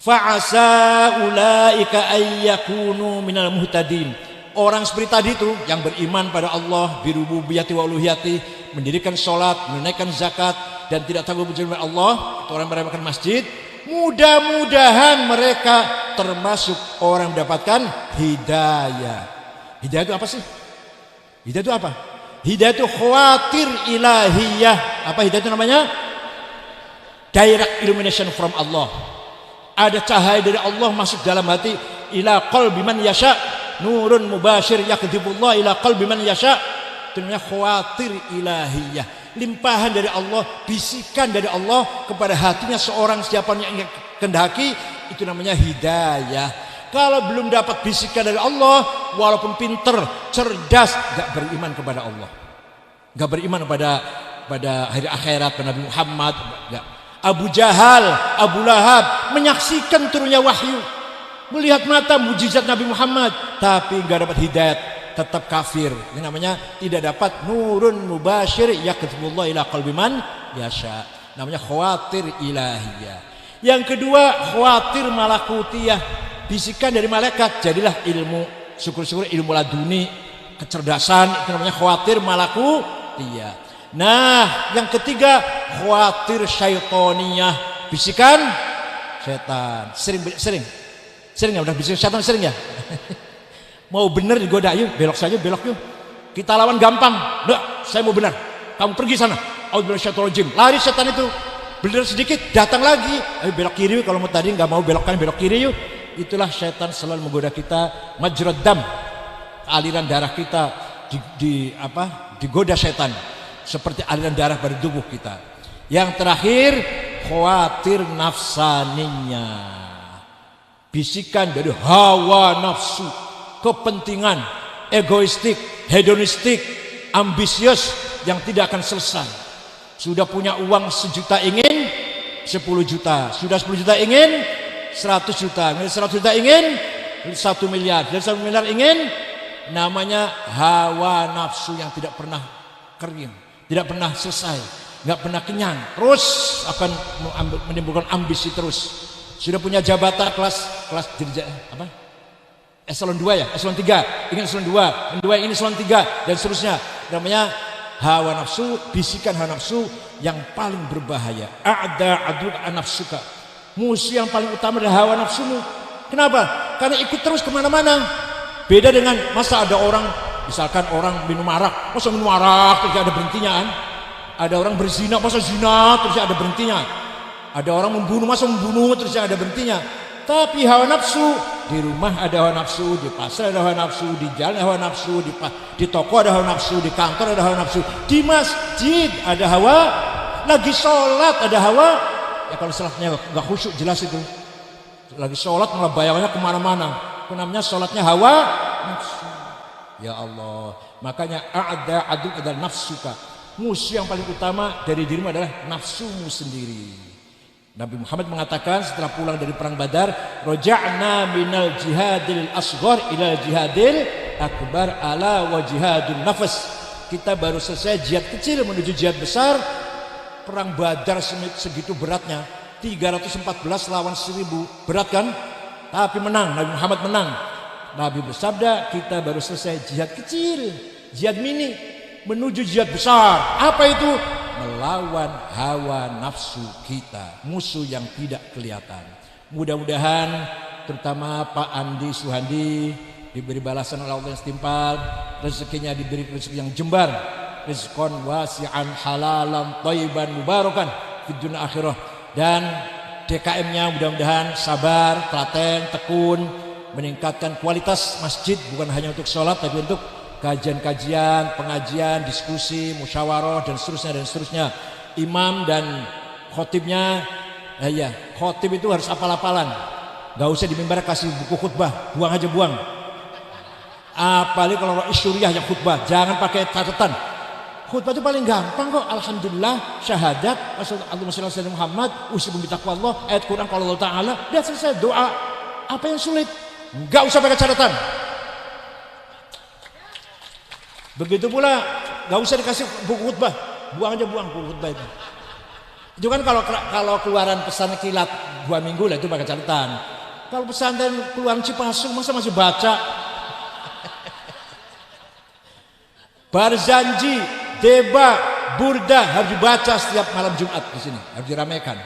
Fa'asa ulaika ayyakunu minal muhtadin. Orang seperti tadi itu yang beriman pada Allah, birububiyati wa uluhiyati, mendirikan sholat, menunaikan zakat, dan tidak takut berjumpa Allah, itu orang meremehkan masjid. Mudah-mudahan mereka termasuk orang mendapatkan hidayah. Hidayah itu apa sih? Hidayah itu apa? Hidayah itu khawatir ilahiyah. Apa hidayah itu namanya? Direct illumination from Allah. Ada cahaya dari Allah masuk dalam hati. Ila qalbi man yasha, nurun mubashir yakdhibullah ila qalbi man yasha. Itu namanya khawatir ilahiyah. Limpahan dari Allah, bisikan dari Allah kepada hatinya seorang siapa yang ingin kehendaki, itu namanya hidayah. Kalau belum dapat bisikan dari Allah, walaupun pinter, cerdas, gak beriman kepada Allah, gak beriman pada hari akhirat, pada Nabi Muhammad, gak. Abu Jahal, Abu Lahab menyaksikan turunnya wahyu, melihat mata mujizat Nabi Muhammad, tapi gak dapat hidayat, tetap kafir. Ini namanya tidak dapat nurun mubashir yakdhibullah ila qalbi man yasha. Namanya khawatir ilahiyah. Yang kedua khawatir malakutiyah, bisikan dari malaikat, jadilah ilmu, syukur-syukur ilmu laduni, kecerdasan, itu namanya khawatir malakutiyah. Nah, yang ketiga khawatir syaitoniyah, bisikan setan. Sering ya, udah bisikan setan sering ya. Mau benar digoda, yuk belok saja, belok yuk. Kita lawan gampang. Nggak, saya mau benar. Kamu pergi sana. A'udzubillahi, lari setan itu. Benar sedikit, datang lagi. Ayo belok kiri yuk. Kalau mau tadi nggak mau belok kanan, belok kiri yuk. Itulah setan selalu menggoda kita. Majrad dam, aliran darah kita digoda setan. Seperti aliran darah pada tubuh kita. Yang terakhir khawatir nafsaninya, bisikan dari hawa nafsu, kepentingan, egoistik, hedonistik, ambisius yang tidak akan selesai. Sudah punya uang 1 juta ingin 10 juta, sudah 10 juta ingin 100 juta, 100 juta ingin 1 miliar, dan 1 miliar ingin. Namanya hawa nafsu yang tidak pernah kering, tidak pernah selesai, nggak pernah kenyang, terus akan menimbulkan ambisi terus. Sudah punya jabatan kelas apa? Eselon 2 ya, eselon 3, ingin eselon 2, ingin eselon 3, dan seterusnya. Namanya hawa nafsu, bisikan hawa nafsu yang paling berbahaya. A'da'aduk an-nafsuka, musuh yang paling utama adalah hawa nafsumu. Kenapa? Karena ikut terus kemana-mana. Beda dengan masa ada orang, misalkan orang minum arak, masa minum arak terus ada berhentinya kan? Ada orang berzina, masa zina terus ada berhentinya? Ada orang membunuh, masa membunuh terus ada berhentinya? Tapi hawa nafsu, di rumah ada hawa nafsu, di pasar ada hawa nafsu, di jalan ada hawa nafsu, di toko ada hawa nafsu, di kantor ada hawa nafsu, di masjid ada hawa, lagi sholat ada hawa. Ya kalau sholatnya nggak khusyuk jelas itu. Lagi sholat malah bayangannya kemana-mana. Itu namanya sholatnya hawa nafsu. Ya Allah, makanya a'da adu adalah nafsuka. Musuh yang paling utama dari dirimu adalah nafsumu sendiri. Nabi Muhammad mengatakan setelah pulang dari perang Badar, roja'na minal jihadil asghar ila jihadil akbar ala wa jihadun nafas. Kita baru selesai jihad kecil menuju jihad besar. Perang Badar segitu beratnya, 314 lawan 1000, berat kan? Tapi menang, Nabi Muhammad menang. Nabi bersabda, kita baru selesai jihad kecil, jihad mini menuju jihad besar. Apa itu? Melawan hawa nafsu kita, musuh yang tidak kelihatan. Mudah-mudahan terutama Pak Andi Suhandi diberi balasan oleh Allah yang setimpal, rezekinya diberi rezeki yang jembar, rizqan wasi'an halalan thayyiban mubarakan fid dunya akhirah. Dan DKM-nya mudah-mudahan sabar, telaten, tekun, meningkatkan kualitas masjid, bukan hanya untuk sholat tapi untuk kajian-kajian, pengajian, diskusi, musyawarah dan seterusnya. Imam dan khotibnya, khotib itu harus hafal-hafalan. Gak usah di mimbar kasih buku khutbah, buang aja buang. Apalagi kalau rais syuriah yang khutbah, jangan pakai catatan. Khutbah itu paling gampang kok. Alhamdulillah, syahadat, Allahumma shalli ala sayyidina Muhammad, usibu bitaqwallah, ayat Quran kalau Allah Ta'ala, dan selesai doa. Apa yang sulit? Gak usah pakai catatan. Begitu pula gak usah dikasih buku khutbah, buang aja buang buku khutbah itu. Itu kan kalau keluaran pesan kilat 2 minggu lah itu pakai catatan. Kalau pesantren keluaran Cipasung masa masih baca. Barzanji, Deba, Burda harus dibaca setiap malam Jumat di sini, harus diramaikan.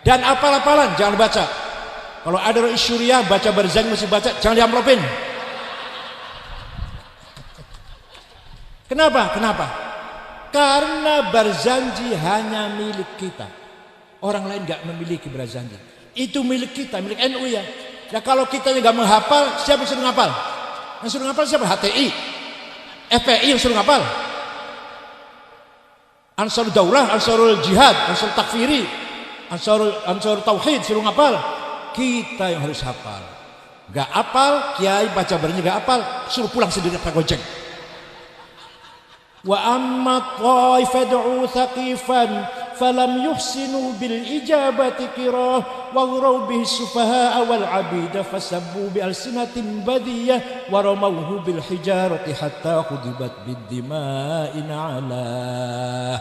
Dan apal-apalan jangan baca. Kalau ada roh isyuriah baca Barzanji mesti baca, jangan diamplopin. Kenapa? Karena Barzanji hanya milik kita. Orang lain gak memiliki Barzanji. Itu milik kita, milik NU ya. Nah kalau kita gak menghafal, siapa yang suruh ngapal? Yang suruh ngapal siapa? HTI, FPI yang suruh ngapal. Ansarul Daulah, Ansarul Jihad, Ansarul Takfiri, Ansarul Tauhid suruh ngapal. Kita yang harus hafal. Gak hafal, kiai baca Barzanji gak hafal, suruh pulang sendiri pakai gojek. Wa amma taifad'u thaqifan falam yuhsinu bil ijabati qirah wa ghuraw bihi sufaha wal abida fasabbu bi alsinatin badiyah wa ramawhu bil hijarati hatta khudibat bid dima'in ala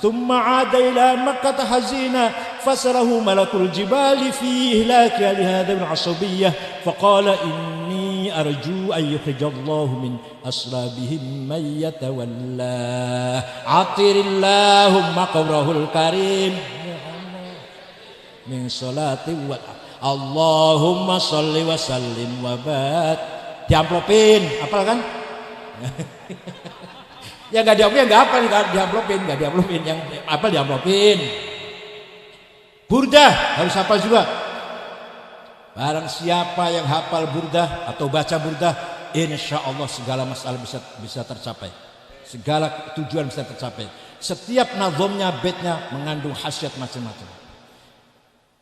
thumma 'ada ila makkah hazina fasarahu malakul jibali fi ihlaki li hadha al asabiyyah faqala inni arju an yukhrijallahu min asrabihim man yatawalla atirillahumma qabrahul karim min salati wa Allahumma sholli wa sallim wa barik. Diamplopin, apal kan? Ya enggak diamplopin, enggak apa enggak diamplopin, yang apal diamplopin. Burdah harus hafal juga. Barang siapa yang hafal burdah atau baca burdah, insya Allah segala masalah bisa tercapai, segala tujuan bisa tercapai. Setiap nazomnya, baitnya mengandung khasiat macam-macam.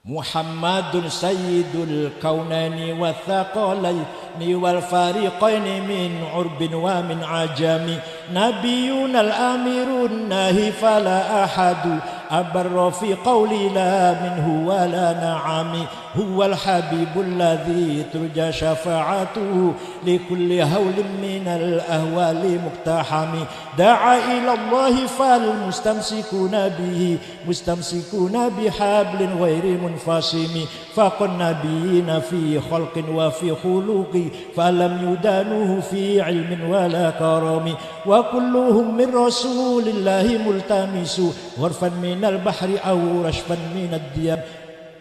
Muhammadun sayyidul kaunaini wa thaqalaini wal fariqaini min urbin wa min ajami nabiyun al-amirun nahi fala ahadu abarra fi qawli la minhu wa la na'ami huwal habibul ladzi turja syafa'atuhu li kulli hawlin minal ahwali muqtahami da'a ila Allahi fal mustamsikuna bihi mustamsikuna bihablin ghairi munfasimi faqan nabiyina fi khalqin wa fi khuluqi falam yudanuhu fi ilmin wala karami wa kulluhum min rasulillahi multamisu gharfan minal bahri aw rashfan minad diyam.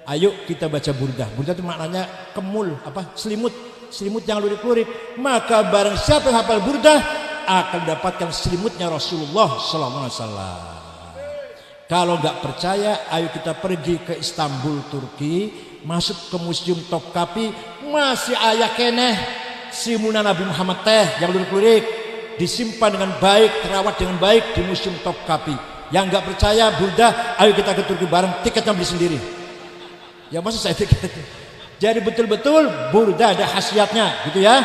Ayo kita baca burdah. Burdah itu maknanya kemul, selimut yang lurik-lurik. Maka barang siapa yang hafal burdah akan mendapatkan selimutnya Rasulullah sallallahu alaihi wasallam. Kalau nggak percaya, ayo kita pergi ke Istanbul, Turki, masuk ke Museum Topkapi, masih ayah keneh simuna Nabi Muhammad teh yang lurik-lurik disimpan dengan baik, terawat dengan baik di Museum Topkapi. Yang nggak percaya burdah, ayo kita ke Turki bareng, tiketnya beli sendiri. Ya masa saya tiket. Jadi betul-betul burdah ada khasiatnya, gitu ya.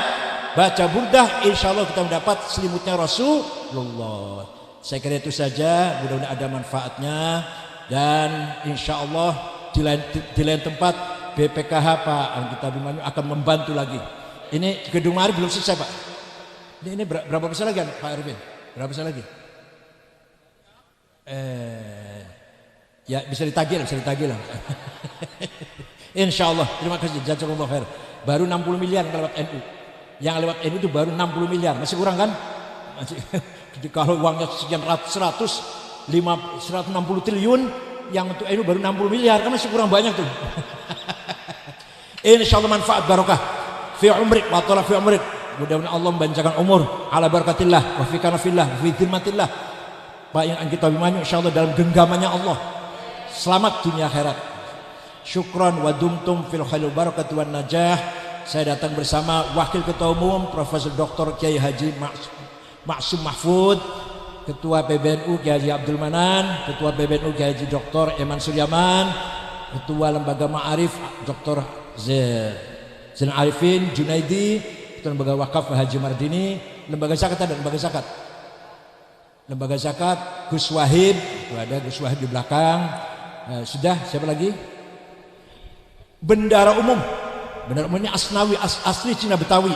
Baca burdah, insya Allah kita mendapat selimutnya Rasulullah. Saya kira itu saja, mudah-mudahan ada manfaatnya. Dan insya Allah di lain tempat BPKH Pak Anggita Abimanyu akan membantu lagi. Ini gedung mari belum selesai Pak. Ini berapa besar lagi Pak Arifin? Berapa besar lagi? Ya bisa ditagih lah. Insya Allah. Terima kasih. Jazakumullah khair. Baru 60 miliar yang lewat NU. Yang lewat NU itu baru 60 miliar. Masih kurang kan? Masih. Kalau uangnya sekian 160 triliun, yang untuk NU baru 60 miliar kan masih kurang banyak tuh. Insya Allah manfaat barokah. Fi umrik wa tala fi umrik. Mudah-mudahan Allah membanjakan umur ala barakatillah wa fi kanafillah wa fi dhimmatillah. Pak yang Anggita Abimanyu insya Allah dalam genggamannya Allah. Selamat dunia akhirat. Syukran wa dumtum fil khairil barakati wan najah. Saya datang bersama Wakil Ketua Umum Profesor Dr. Kiai Haji Maksum Mahfud, Ketua PBNU Kiai Haji Abdul Manan, Ketua PBNU Kiai Haji Dr. Eman Suryaman, Ketua Lembaga Ma'arif Dr. Zain Arifin Junaidi, Ketua Lembaga Wakaf Haji Mardini, Lembaga Zakat dan Lembaga Zakat. Lembaga Zakat Gus Wahid, itu ada Gus Wahid di belakang. Sudah, siapa lagi? Bendara umum ini Asnawi, asli Cina Betawi.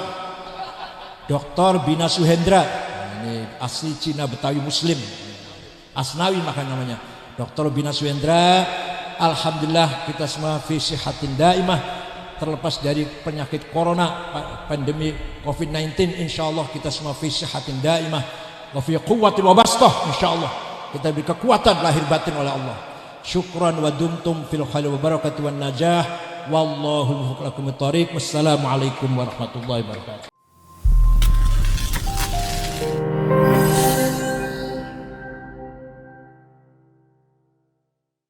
Dr. Bina Suhendra, ini asli Cina Betawi Muslim. Asnawi makanya namanya. Dr. Bina Suendra. Alhamdulillah kita semua fi sihatin daimah, terlepas dari penyakit corona, pandemi COVID-19, insyaallah kita semua fi sihatin daimah wa fi quwwatin wa bastah, insyaallah kita diberi kekuatan lahir batin oleh Allah. Syukran wa dumtum fil khair wa barakatuh wan najah wallahu muwaffiq lakum thariq. Wassalamualaikum warahmatullahi wabarakatuh.